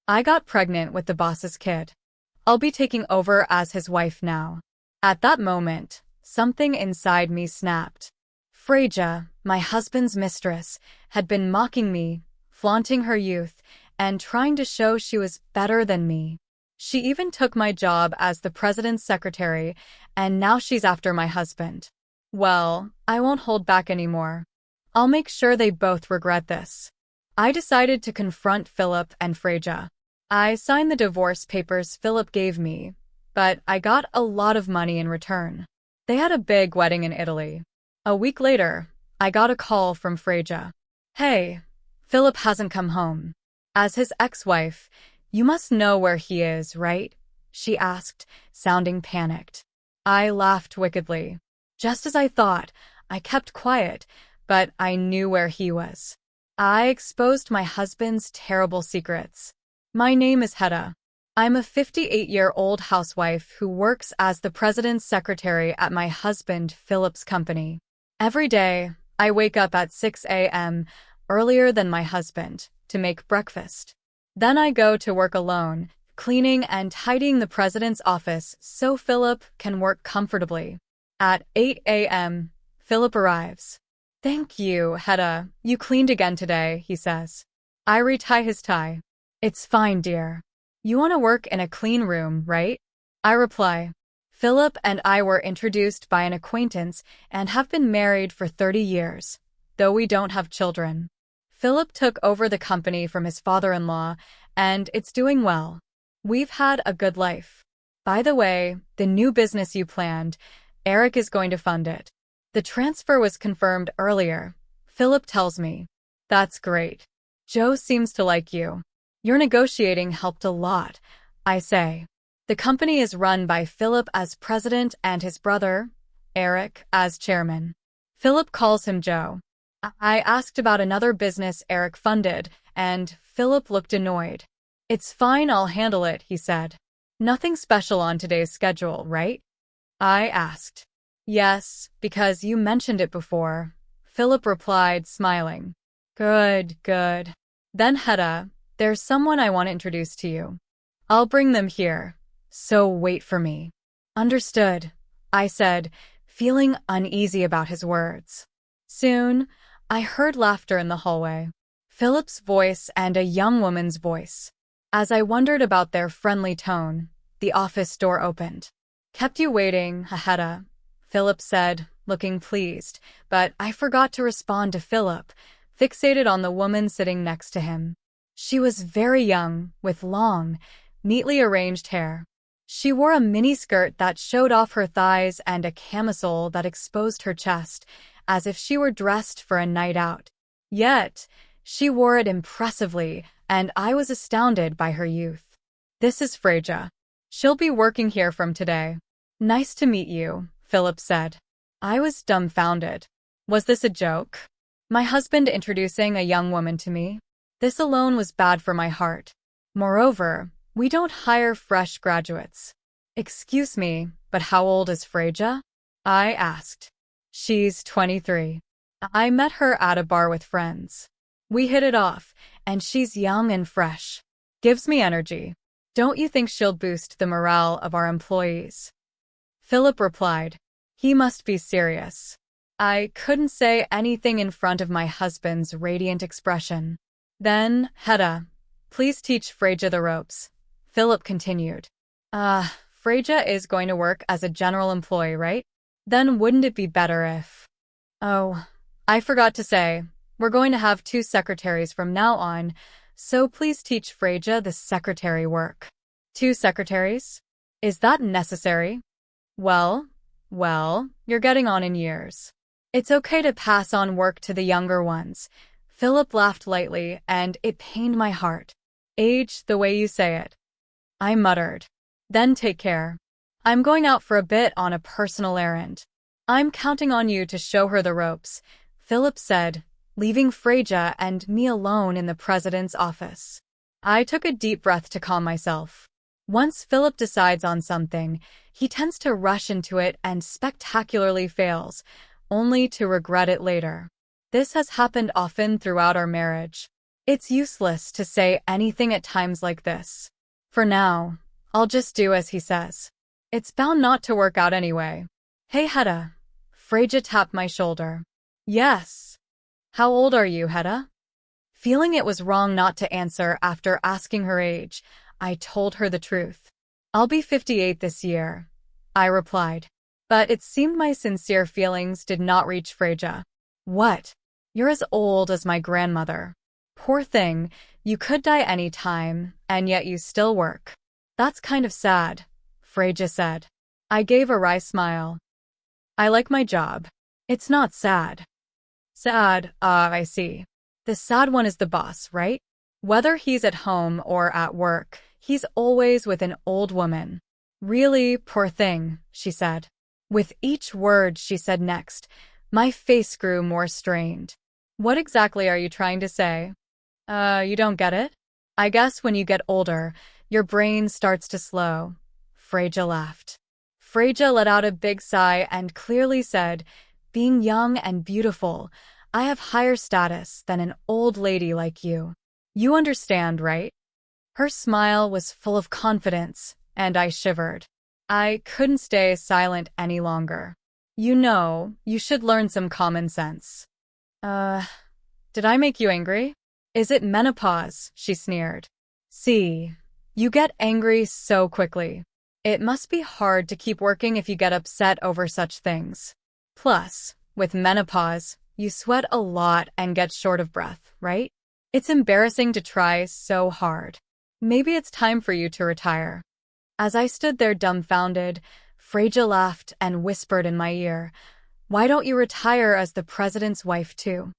I got pregnant with the boss's kid. I'll be taking over as his wife now. At that moment, something inside me snapped. Freja, my husband's mistress, had been mocking me, flaunting her youth, and trying to show she was better than me. She even took my job as the president's secretary, and now she's after my husband. Well, I won't hold back anymore. I'll make sure they both regret this. I decided to confront Philip and Freja. I signed the divorce papers Philip gave me, but I got a lot of money in return. They had a big wedding in Italy. A week later, I got a call from Freja. Hey, Philip hasn't come home. As his ex-wife, you must know where he is, right? She asked, sounding panicked. I laughed wickedly. Just as I thought, I kept quiet, but I knew where he was. I exposed my husband's terrible secrets. My name is Heta. I'm a 58-year-old housewife who works as the president's secretary at my husband Philip's company. Every day, I wake up at 6 a.m., earlier than my husband, to make breakfast. Then I go to work alone, cleaning and tidying the president's office so Philip can work comfortably. At 8 a.m., Philip arrives. Thank you, Heta. You cleaned again today, he says. I retie his tie. It's fine, dear. You want to work in a clean room, right? I reply. Philip and I were introduced by an acquaintance and have been married for 30 years, though we don't have children. Philip took over the company from his father-in-law, and it's doing well. We've had a good life. By the way, the new business you planned, Eric is going to fund it. The transfer was confirmed earlier, Philip tells me. That's great. Joe seems to like you. Your negotiating helped a lot, I say. The company is run by Philip as president and his brother, Eric, as chairman. Philip calls him Joe. I asked about another business Eric funded, and Philip looked annoyed. It's fine, I'll handle it, he said. Nothing special on today's schedule, right? I asked. Yes, because you mentioned it before, Philip replied, smiling. Good, good. Then Heta, there's someone I want to introduce to you. I'll bring them here, so wait for me. Understood, I said, feeling uneasy about his words. Soon, I heard laughter in the hallway. Philip's voice and a young woman's voice. As I wondered about their friendly tone, the office door opened. Kept you waiting, Heta, Philip said, looking pleased, but I forgot to respond to Philip, fixated on the woman sitting next to him. She was very young, with long, neatly arranged hair. She wore a miniskirt that showed off her thighs and a camisole that exposed her chest, as if she were dressed for a night out. Yet, she wore it impressively, and I was astounded by her youth. This is Freja. She'll be working here from today. Nice to meet you, Philip said. I was dumbfounded. Was this a joke? My husband introducing a young woman to me? This alone was bad for my heart. Moreover, we don't hire fresh graduates. Excuse me, but how old is Freja? I asked. She's 23. I met her at a bar with friends. We hit it off, and she's young and fresh. Gives me energy. Don't you think she'll boost the morale of our employees? Philip replied. He must be serious. I couldn't say anything in front of my husband's radiant expression. Then, Heta, please teach Freja the ropes, Philip continued. Freja is going to work as a general employee, right? Then wouldn't it be better if… Oh, I forgot to say, we're going to have 2 secretaries from now on, so please teach Freja the secretary work. 2 secretaries? Is that necessary? Well, you're getting on in years. It's okay to pass on work to the younger ones. Philip laughed lightly, and it pained my heart. Age the way you say it. I muttered. Then take care. I'm going out for a bit on a personal errand. I'm counting on you to show her the ropes, Philip said, leaving Freja and me alone in the president's office. I took a deep breath to calm myself. Once Philip decides on something, he tends to rush into it and spectacularly fails, only to regret it later. This has happened often throughout our marriage. It's useless to say anything at times like this. For now, I'll just do as he says. It's bound not to work out anyway. Hey, Hedda. Freja tapped my shoulder. Yes. How old are you, Hedda? Feeling it was wrong not to answer after asking her age, I told her the truth. I'll be 58 this year, I replied. But it seemed my sincere feelings did not reach Freja. What? You're as old as my grandmother. Poor thing, you could die any time, and yet you still work. That's kind of sad, Freja said. I gave a wry smile. I like my job. It's not sad. Sad, I see. The sad one is the boss, right? Whether he's at home or at work, he's always with an old woman. Really, poor thing, she said. With each word she said next, my face grew more strained. What exactly are you trying to say? You don't get it? I guess when you get older, your brain starts to slow. Freja laughed. Freja let out a big sigh and clearly said, being young and beautiful, I have higher status than an old lady like you. You understand, right? Her smile was full of confidence, and I shivered. I couldn't stay silent any longer. You know, you should learn some common sense. Did I make you angry? Is it menopause? She sneered. See, you get angry so quickly. It must be hard to keep working if you get upset over such things. Plus, with menopause, you sweat a lot and get short of breath, right? It's embarrassing to try so hard. Maybe it's time for you to retire. As I stood there dumbfounded, Freja laughed and whispered in my ear, why don't you retire as the president's wife too?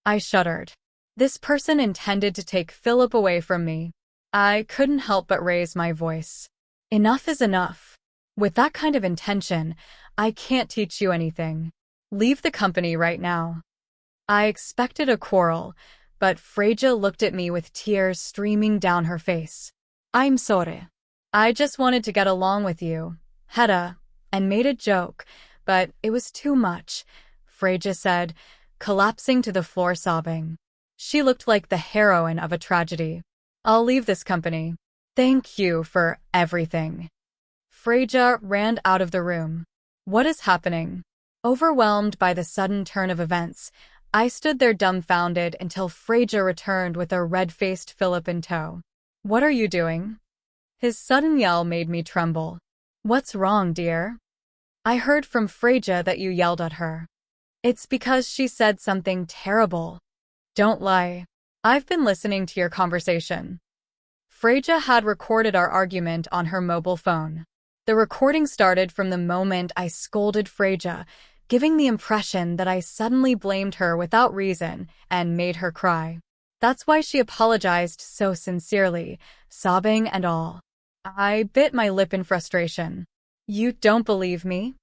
I shuddered. This person intended to take Philip away from me. I couldn't help but raise my voice. Enough is enough. With that kind of intention, I can't teach you anything. Leave the company right now. I expected a quarrel, but Freja looked at me with tears streaming down her face. I'm sorry. I just wanted to get along with you, Hedda, and made a joke, but it was too much, Freja said, collapsing to the floor sobbing. She looked like the heroine of a tragedy. I'll leave this company. Thank you for everything. Freja ran out of the room. What is happening? Overwhelmed by the sudden turn of events, I stood there dumbfounded until Freja returned with a red-faced Philip in tow. What are you doing? His sudden yell made me tremble. What's wrong, dear? I heard from Freja that you yelled at her. It's because she said something terrible. Don't lie. I've been listening to your conversation. Freja had recorded our argument on her mobile phone. The recording started from the moment I scolded Freja, giving the impression that I suddenly blamed her without reason and made her cry. That's why she apologized so sincerely, sobbing and all. I bit my lip in frustration. You don't believe me?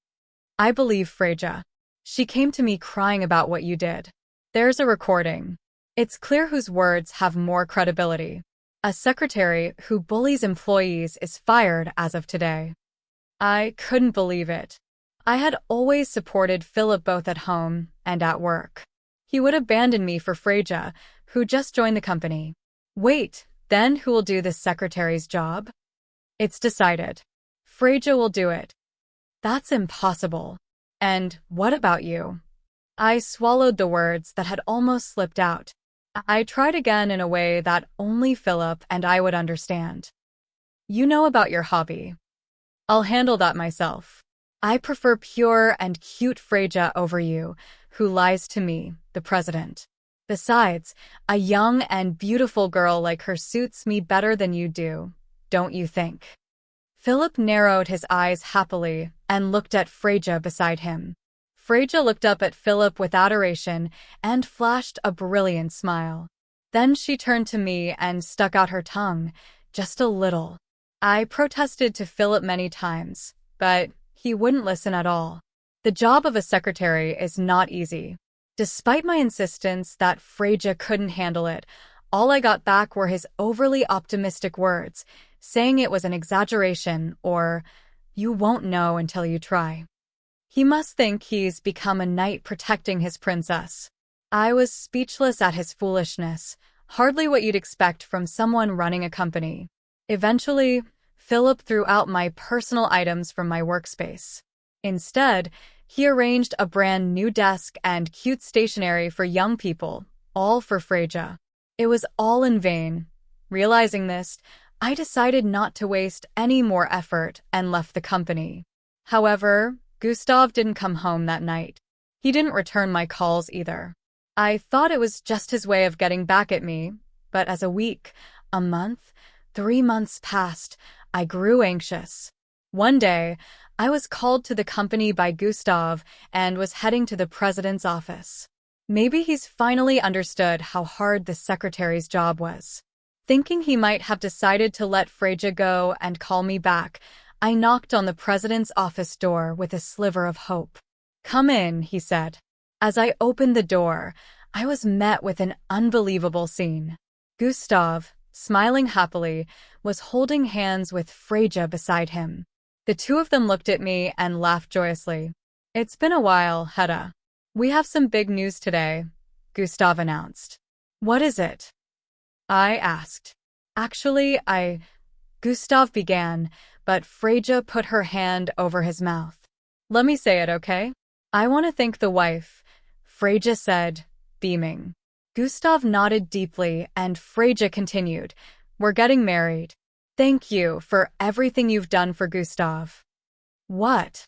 I believe Freja. She came to me crying about what you did. There's a recording. It's clear whose words have more credibility. A secretary who bullies employees is fired as of today. I couldn't believe it. I had always supported Philip both at home and at work. He would abandon me for Freja, who just joined the company. Wait, then who will do this secretary's job? It's decided. Freja will do it. That's impossible. And what about you? I swallowed the words that had almost slipped out. I tried again in a way that only Philip and I would understand. You know about your hobby. I'll handle that myself. I prefer pure and cute Freja over you, who lies to me, the president. Besides, a young and beautiful girl like her suits me better than you do, don't you think? Philip narrowed his eyes happily and looked at Freja beside him. Freja looked up at Philip with adoration and flashed a brilliant smile. Then she turned to me and stuck out her tongue, just a little. I protested to Philip many times, but he wouldn't listen at all. The job of a secretary is not easy. Despite my insistence that Freja couldn't handle it, all I got back were his overly optimistic words, saying it was an exaggeration or, you won't know until you try. He must think he's become a knight protecting his princess. I was speechless at his foolishness, Hardly what you'd expect from someone running a company. Eventually, Philip threw out my personal items from my workspace. Instead, he arranged a brand new desk and cute stationery for young people, all for Freja. It was all in vain. Realizing this, I decided not to waste any more effort and left the company. However, Gustav didn't come home that night. He didn't return my calls either. I thought it was just his way of getting back at me, but as a week, a month, 3 months passed, I grew anxious. One day, I was called to the company by Gustav and was heading to the president's office. Maybe he's finally understood how hard the secretary's job was. Thinking he might have decided to let Freja go and call me back, I knocked on the president's office door with a sliver of hope. "Come in," he said. As I opened the door, I was met with an unbelievable scene. Gustav, smiling happily, was holding hands with Freja beside him. The two of them looked at me and laughed joyously. "It's been a while, Hedda. We have some big news today," Gustav announced. "What is it?" I asked. "Actually, Gustav began, but Freja put her hand over his mouth. "Let me say it, okay? I want to thank the wife," Freja said, beaming. Gustav nodded deeply, and Freja continued, "We're getting married. Thank you for everything you've done for Gustav." "What?"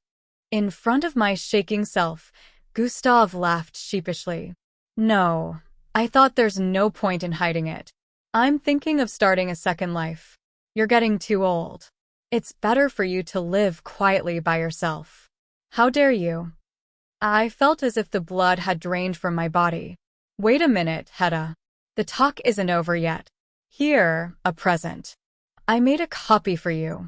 In front of my shaking self, Gustav laughed sheepishly. "No, I thought there's no point in hiding it. I'm thinking of starting a second life. You're getting too old. It's better for you to live quietly by yourself." "How dare you?" I felt as if the blood had drained from my body. "Wait a minute, Hedda. The talk isn't over yet. Here, a present. I made a copy for you."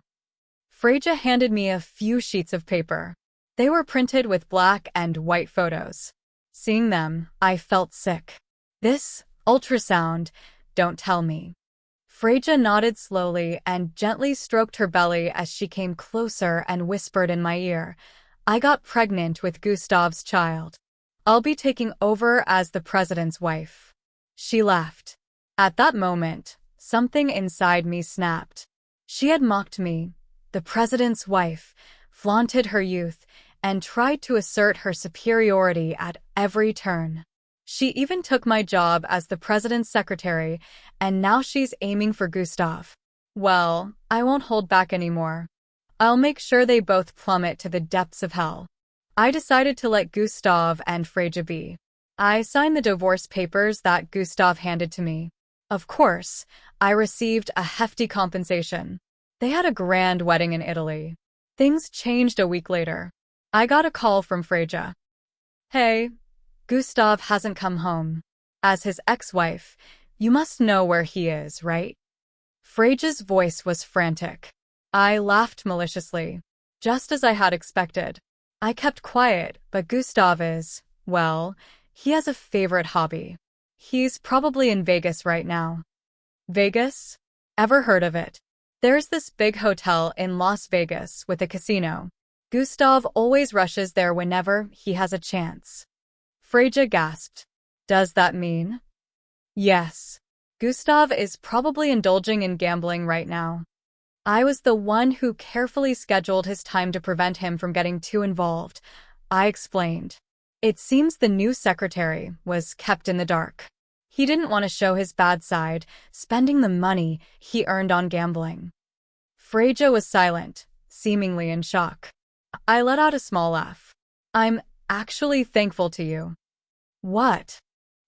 Freja handed me a few sheets of paper. They were printed with black and white photos. Seeing them, I felt sick. "This, ultrasound, don't tell me." Freja nodded slowly and gently stroked her belly as she came closer and whispered in my ear, "I got pregnant with Gustav's child. I'll be taking over as the president's wife." She laughed. At that moment, something inside me snapped. She had mocked me, the president's wife, flaunted her youth, and tried to assert her superiority at every turn. She even took my job as the president's secretary, and now she's aiming for Gustav. Well, I won't hold back anymore. I'll make sure they both plummet to the depths of hell. I decided to let Gustav and Freja be. I signed the divorce papers that Gustav handed to me. Of course, I received a hefty compensation. They had a grand wedding in Italy. Things changed a week later. I got a call from Freja. "Hey, Gustav hasn't come home. As his ex-wife, you must know where he is, right?" Freja's voice was frantic. I laughed maliciously, just as I had expected. I kept quiet, but Gustav is, well, he has a favorite hobby. He's probably in Vegas right now. Vegas? Ever heard of it? There's this big hotel in Las Vegas with a casino. Gustav always rushes there whenever he has a chance. Freja gasped. "Does that mean?" "Yes. Gustav is probably indulging in gambling right now. I was the one who carefully scheduled his time to prevent him from getting too involved," I explained. It seems the new secretary was kept in the dark. He didn't want to show his bad side, spending the money he earned on gambling. Freja was silent, seemingly in shock. I let out a small laugh. "I'm actually thankful to you." "What?"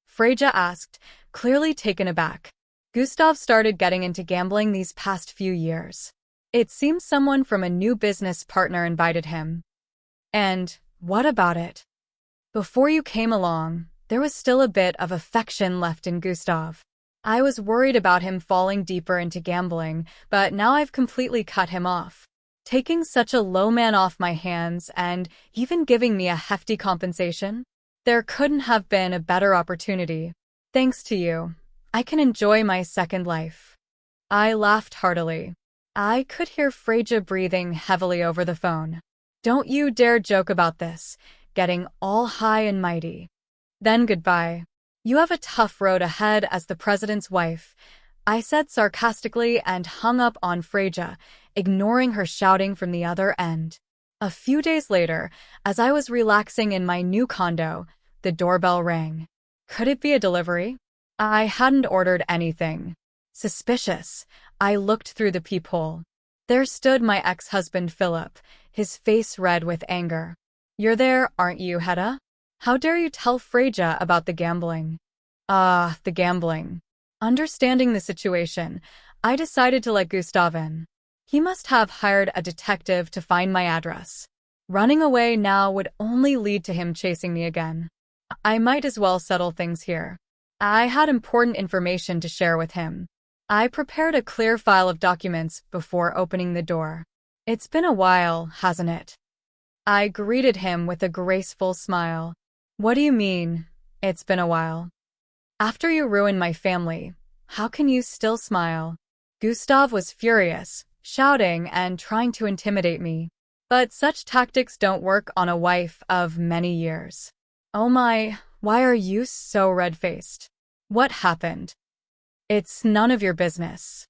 Freja asked, clearly taken aback. "Gustav started getting into gambling these past few years. It seems someone from a new business partner invited him." "And what about it?" "Before you came along, there was still a bit of affection left in Gustav. I was worried about him falling deeper into gambling, but now I've completely cut him off. Taking such a low man off my hands and even giving me a hefty compensation? There couldn't have been a better opportunity. Thanks to you, I can enjoy my second life." I laughed heartily. I could hear Freja breathing heavily over the phone. "Don't you dare joke about this," getting all high and mighty. "Then goodbye. You have a tough road ahead as the president's wife, I said sarcastically and hung up on Freja, ignoring her shouting from the other end. A few days later, as I was relaxing in my new condo, the doorbell rang. Could it be a delivery? I hadn't ordered anything. Suspicious, I looked through the peephole. There stood my ex-husband Philip, his face red with anger. You're there, aren't you, Hedda? How dare you tell Freja about the gambling? Ah, the gambling. Understanding the situation, I decided to let Gustav in. He must have hired a detective to find my address. Running away now would only lead to him chasing me again. I might as well settle things here. I had important information to share with him. I prepared a clear file of documents before opening the door. It's been a while, hasn't it? I greeted him with a graceful smile. What do you mean, it's been a while? After you ruined my family, how can you still smile? Gustav was furious, shouting and trying to intimidate me. But such tactics don't work on a wife of many years. Oh my, why are you so red-faced? What happened? It's none of your business.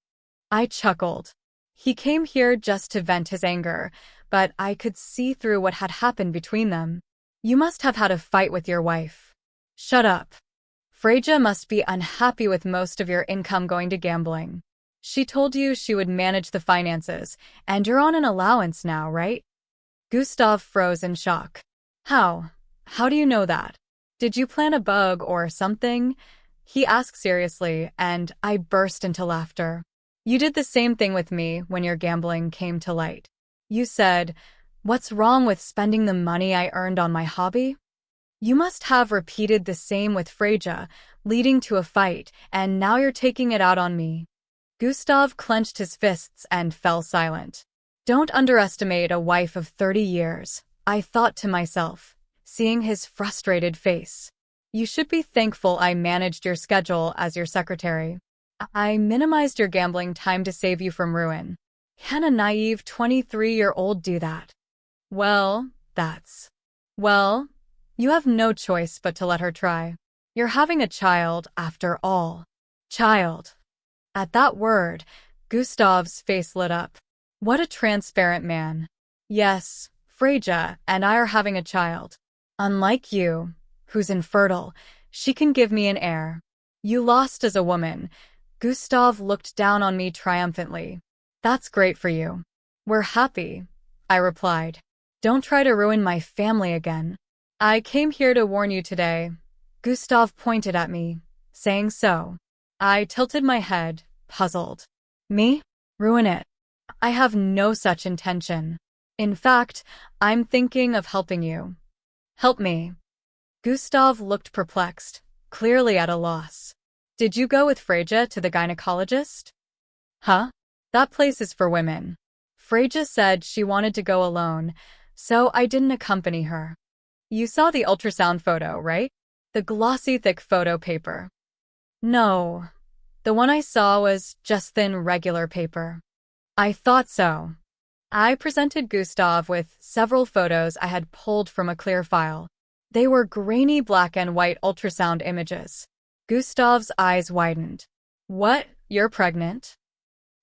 I chuckled. He came here just to vent his anger, but I could see through what had happened between them. You must have had a fight with your wife. Shut up. Freja must be unhappy with most of your income going to gambling. She told you she would manage the finances, and you're on an allowance now, right? Gustav froze in shock. How? How do you know that? Did you plant a bug or something? He asked seriously, and I burst into laughter. You did the same thing with me when your gambling came to light. You said, "What's wrong with spending the money I earned on my hobby?" You must have repeated the same with Freja, leading to a fight, and now you're taking it out on me. Gustav clenched his fists and fell silent. Don't underestimate a wife of 30 years, I thought to myself, seeing his frustrated face. You should be thankful I managed your schedule as your secretary. I minimized your gambling time to save you from ruin. Can a naive 23-year-old do that? Well, you have no choice but to let her try. You're having a child, after all. Child. At that word, Gustav's face lit up. What a transparent man. Yes, Freja and I are having a child. Unlike you, who's infertile, she can give me an heir. You lost as a woman. Gustav looked down on me triumphantly. That's great for you. We're happy, I replied. Don't try to ruin my family again. I came here to warn you today. Gustav pointed at me, saying so. I tilted my head, puzzled. Me? Ruin it? I have no such intention. In fact, I'm thinking of helping you. Help me. Gustav looked perplexed, clearly at a loss. Did you go with Freja to the gynecologist? Huh? That place is for women. Freja said she wanted to go alone, so I didn't accompany her. You saw the ultrasound photo, right? The glossy, thick photo paper. No. The one I saw was just thin, regular paper. I thought so. I presented Gustav with several photos I had pulled from a clear file. They were grainy black and white ultrasound images. Gustav's eyes widened. What? You're pregnant?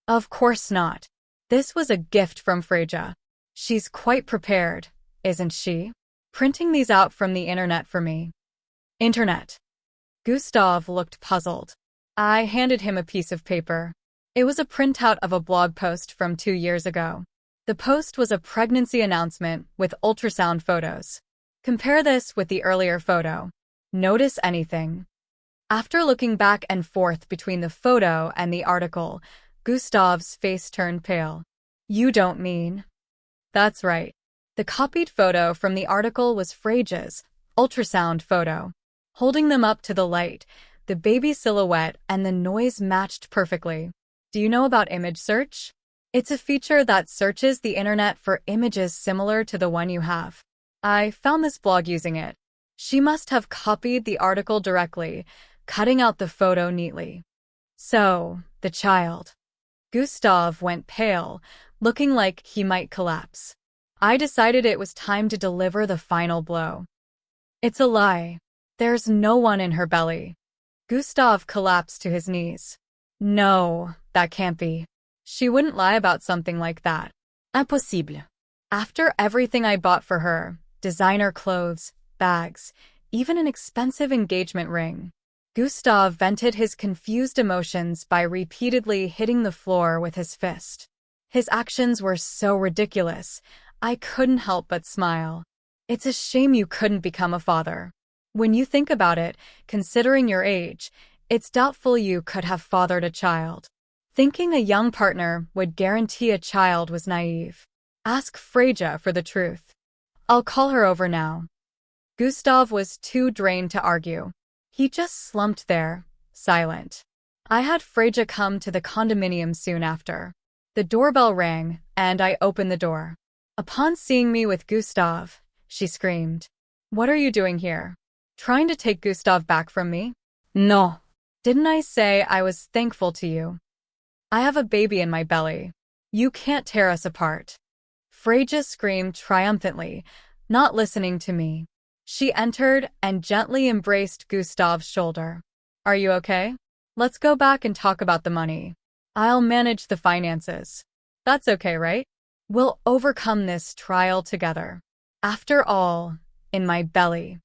Of course not. This was a gift from Freja. She's quite prepared, isn't she? Printing these out from the internet for me. Internet. Gustav looked puzzled. I handed him a piece of paper. It was a printout of a blog post from 2 years ago. The post was a pregnancy announcement with ultrasound photos. Compare this with the earlier photo. Notice anything? After looking back and forth between the photo and the article, Gustav's face turned pale. You don't mean? That's right. The copied photo from the article was Freja's ultrasound photo. Holding them up to the light, the baby silhouette and the noise matched perfectly. Do you know about image search? It's a feature that searches the internet for images similar to the one you have. I found this blog using it. She must have copied the article directly, cutting out the photo neatly. So, the child. Gustav went pale, looking like he might collapse. I decided it was time to deliver the final blow. It's a lie. There's no one in her belly. Gustav collapsed to his knees. No, that can't be. She wouldn't lie about something like that. Impossible. After everything I bought for her, designer clothes, bags, even an expensive engagement ring, Gustav vented his confused emotions by repeatedly hitting the floor with his fist. His actions were so ridiculous, I couldn't help but smile. It's a shame you couldn't become a father. When you think about it, considering your age, it's doubtful you could have fathered a child. Thinking a young partner would guarantee a child was naive. Ask Freja for the truth. I'll call her over now. Gustav was too drained to argue. He just slumped there, silent. I had Freja come to the condominium soon after. The doorbell rang, and I opened the door. Upon seeing me with Gustav, she screamed. What are you doing here? Trying to take Gustav back from me? No. Didn't I say I was thankful to you? I have a baby in my belly. You can't tear us apart. Freja screamed triumphantly, not listening to me. She entered and gently embraced Gustav's shoulder. Are you okay? Let's go back and talk about the money. I'll manage the finances. That's okay, right? We'll overcome this trial together. After all, in my belly.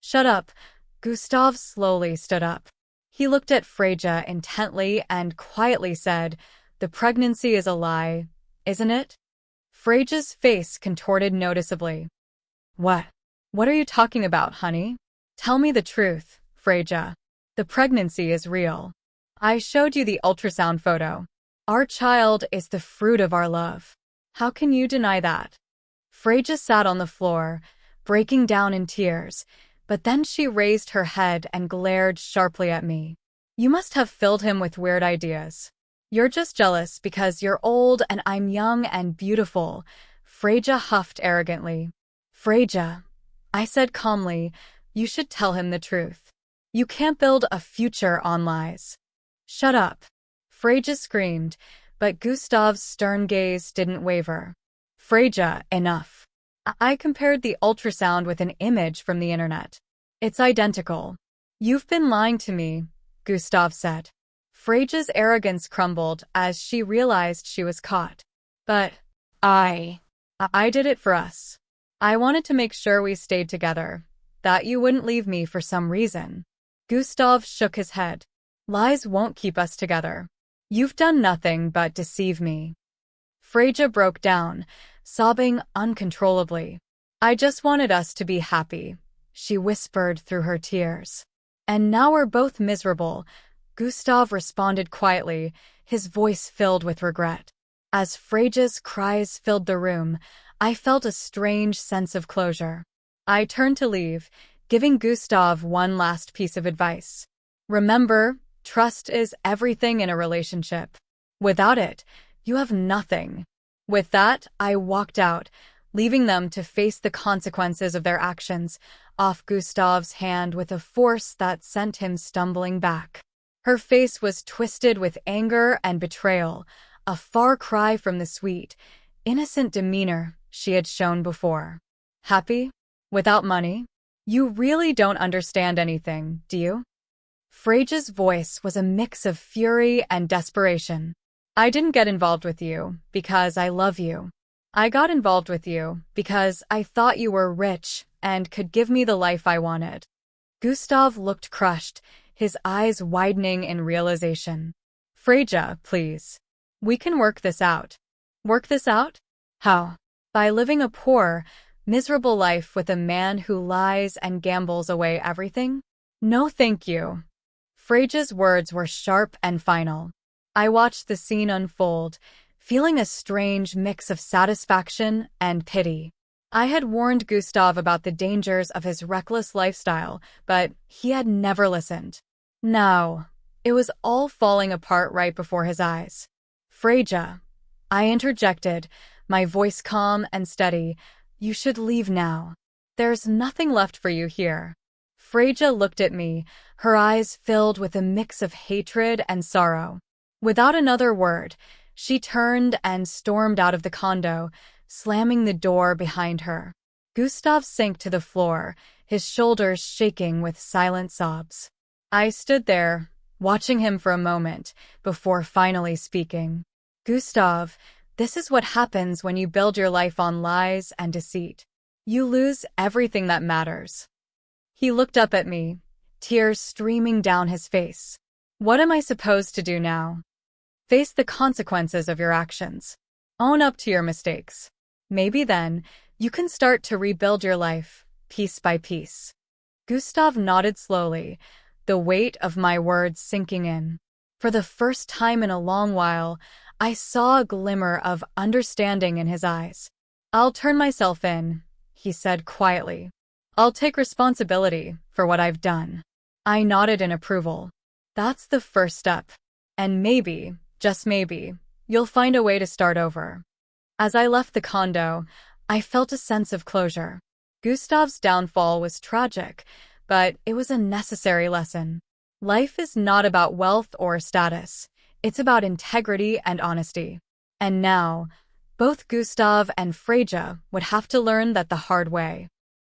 Shut up. Gustav slowly stood up. He looked at Freja intently and quietly said, The pregnancy is a lie, isn't it? Freja's face contorted noticeably. What? What are you talking about, honey? Tell me the truth, Freja. The pregnancy is real. I showed you the ultrasound photo. Our child is the fruit of our love. How can you deny that? Freja sat on the floor, breaking down in tears, but then she raised her head and glared sharply at me. You must have filled him with weird ideas. You're just jealous because you're old and I'm young and beautiful, Freja huffed arrogantly. Freja, I said calmly, you should tell him the truth. You can't build a future on lies. Shut up. Freja screamed, but Gustav's stern gaze didn't waver. Freja, enough. I compared the ultrasound with an image from the internet. It's identical. You've been lying to me, Gustav said. Freja's arrogance crumbled as she realized she was caught. But I did it for us. I wanted to make sure we stayed together, that you wouldn't leave me for some reason. Gustav shook his head. Lies won't keep us together. You've done nothing but deceive me. Freja broke down, sobbing uncontrollably. I just wanted us to be happy, she whispered through her tears. And now we're both miserable, Gustav responded quietly, his voice filled with regret. As Freja's cries filled the room, I felt a strange sense of closure. I turned to leave, giving Gustav one last piece of advice. Remember, trust is everything in a relationship. Without it, you have nothing. With that, I walked out, leaving them to face the consequences of their actions, off Gustav's hand with a force that sent him stumbling back. Her face was twisted with anger and betrayal, a far cry from the sweet, innocent demeanor she had shown before. Happy? Without money? You really don't understand anything, do you? Freja's voice was a mix of fury and desperation. I didn't get involved with you because I love you. I got involved with you because I thought you were rich and could give me the life I wanted. Gustav looked crushed, his eyes widening in realization. Freja, please. We can work this out. Work this out? How? By living a poor, miserable life with a man who lies and gambles away everything? No thank you. Freja's words were sharp and final. I watched the scene unfold, feeling a strange mix of satisfaction and pity. I had warned Gustav about the dangers of his reckless lifestyle, but he had never listened. Now, it was all falling apart right before his eyes. Freja, I interjected, my voice calm and steady, you should leave now. There's nothing left for you here. Freja looked at me, her eyes filled with a mix of hatred and sorrow. Without another word, she turned and stormed out of the condo, slamming the door behind her. Gustav sank to the floor, his shoulders shaking with silent sobs. I stood there, watching him for a moment, before finally speaking. Gustav, this is what happens when you build your life on lies and deceit. You lose everything that matters. He looked up at me, tears streaming down his face. What am I supposed to do now? Face the consequences of your actions. Own up to your mistakes. Maybe then, you can start to rebuild your life, piece by piece. Gustav nodded slowly, the weight of my words sinking in. For the first time in a long while, I saw a glimmer of understanding in his eyes. I'll turn myself in, he said quietly. I'll take responsibility for what I've done. I nodded in approval. That's the first step. And maybe, just maybe, you'll find a way to start over. As I left the condo, I felt a sense of closure. Gustav's downfall was tragic, but it was a necessary lesson. Life is not about wealth or status. It's about integrity and honesty. And now, both Gustav and Freja would have to learn that the hard way.